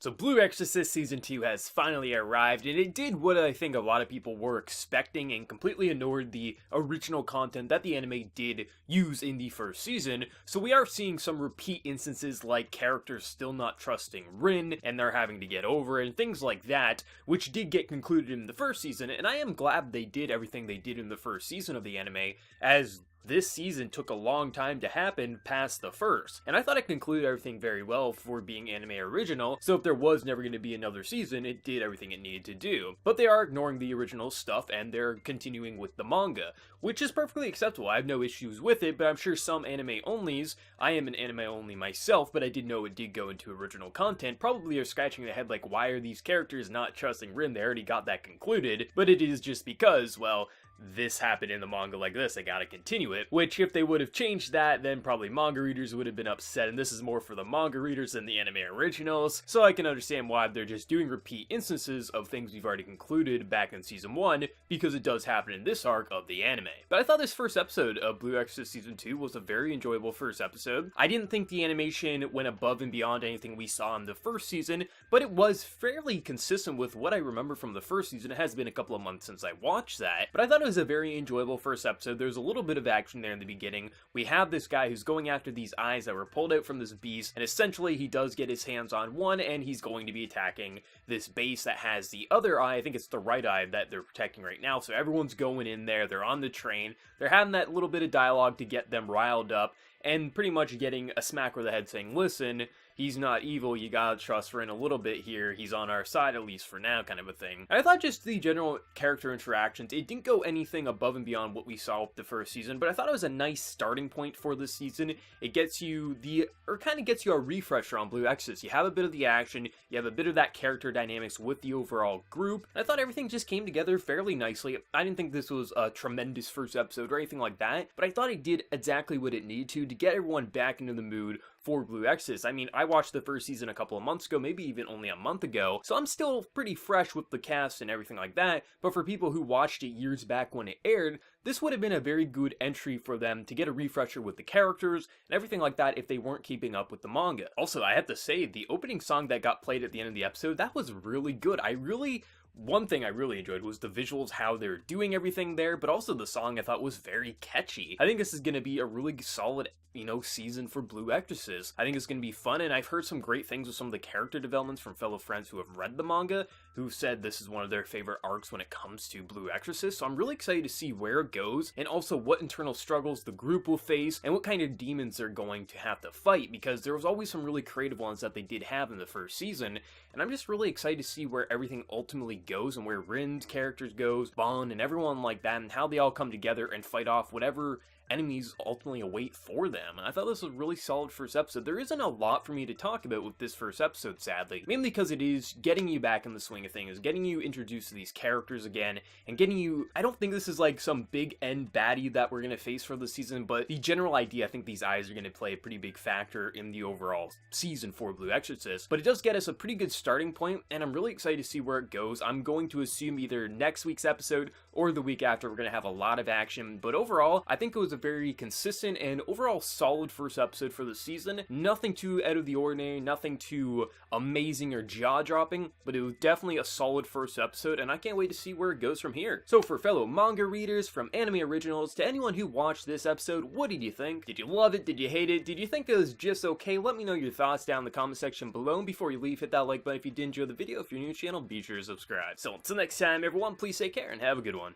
So Blue Exorcist Season 2 has finally arrived, and it did what I think a lot of people were expecting and completely ignored the original content that the anime did use in the first season. So we are seeing some repeat instances like characters still not trusting Rin, and they're having to get over it, and things like that, which did get concluded in the first season, and I am glad they did everything they did in the first season of the anime, as this season took a long time to happen past the first, and I thought it concluded everything very well for being anime original, so if there was never going to be another season, it did everything it needed to do. But they are ignoring the original stuff, and they're continuing with the manga, which is perfectly acceptable. I have no issues with it, but I'm sure some anime-onlys, I am an anime-only myself, but I did know it did go into original content, probably are scratching their head like, why are these characters not trusting Rin? They already got that concluded, but it is just because, well, this happened in the manga like this, they gotta continue it, which if they would have changed that, then probably manga readers would have been upset, and this is more for the manga readers than the anime originals, so I can understand why they're just doing repeat instances of things we've already concluded back in Season 1, because it does happen in this arc of the anime. But I thought this first episode of Blue Exorcist Season 2 was a very enjoyable first episode. I didn't think the animation went above and beyond anything we saw in the first season, but it was fairly consistent with what I remember from the first season. It has been a couple of months since I watched that, but I thought it was a very enjoyable first episode. There's a little bit of action there in the beginning. We have this guy who's going after these eyes that were pulled out from this beast, and essentially he does get his hands on one, and he's going to be attacking this base that has the other eye. I think it's the right eye that they're protecting right now, so everyone's going in there, they're on the train, they're having that little bit of dialogue to get them riled up, and pretty much getting a smack over the head saying, listen, he's not evil, you gotta trust Rin a little bit here, he's on our side at least for now, kind of a thing. And I thought just the general character interactions, it didn't go anything above and beyond what we saw with the first season, but I thought it was a nice starting point for this season. It gets you kind of gets you a refresher on Blue Exorcist. You have a bit of the action, you have a bit of that character dynamics with the overall group, and I thought everything just came together fairly nicely. I didn't think this was a tremendous first episode or anything like that, but I thought it did exactly what it needed to get everyone back into the mood for Blue Exorcist. I mean, I watched the first season a couple of months ago, maybe even only a month ago, so I'm still pretty fresh with the cast and everything like that, but for people who watched it years back when it aired, this would have been a very good entry for them to get a refresher with the characters and everything like that if they weren't keeping up with the manga. Also, I have to say, the opening song that got played at the end of the episode, that was really good. One thing I really enjoyed was the visuals, how they're doing everything there, but also the song I thought was very catchy. I think this is going to be a really solid, season for Blue Exorcist. I think it's going to be fun, and I've heard some great things with some of the character developments from fellow friends who have read the manga, who've said this is one of their favorite arcs when it comes to Blue Exorcist, so I'm really excited to see where it goes, and also what internal struggles the group will face, and what kind of demons they're going to have to fight, because there was always some really creative ones that they did have in the first season, and I'm just really excited to see where everything ultimately goes, and where Rin's characters goes, Bond, and everyone like that, and how they all come together and fight off whatever enemies ultimately await for them. And I thought this was a really solid first episode. There isn't a lot for me to talk about with this first episode, sadly, mainly because it is getting you back in the swing of things, getting you introduced to these characters again, and getting you, I don't think this is like some big end baddie that we're going to face for the season, but the general idea, I think these eyes are going to play a pretty big factor in the overall season for Blue Exorcist, but it does get us a pretty good starting point, and I'm really excited to see where it goes. I'm going to assume either next week's episode or the week after we're going to have a lot of action, but overall, I think it was a very consistent and overall solid first episode for the season. Nothing too out of the ordinary, nothing too amazing or jaw-dropping, but it was definitely a solid first episode, and I can't wait to see where it goes from here. So for fellow manga readers, from anime originals to anyone who watched this episode, what did you think? Did you love it? Did you hate it? Did you think it was just okay? Let me know your thoughts down in the comment section below, and before you leave, hit that like button if you did enjoy the video. If you're new to the channel, be sure to subscribe. So until next time, everyone, please take care and have a good one.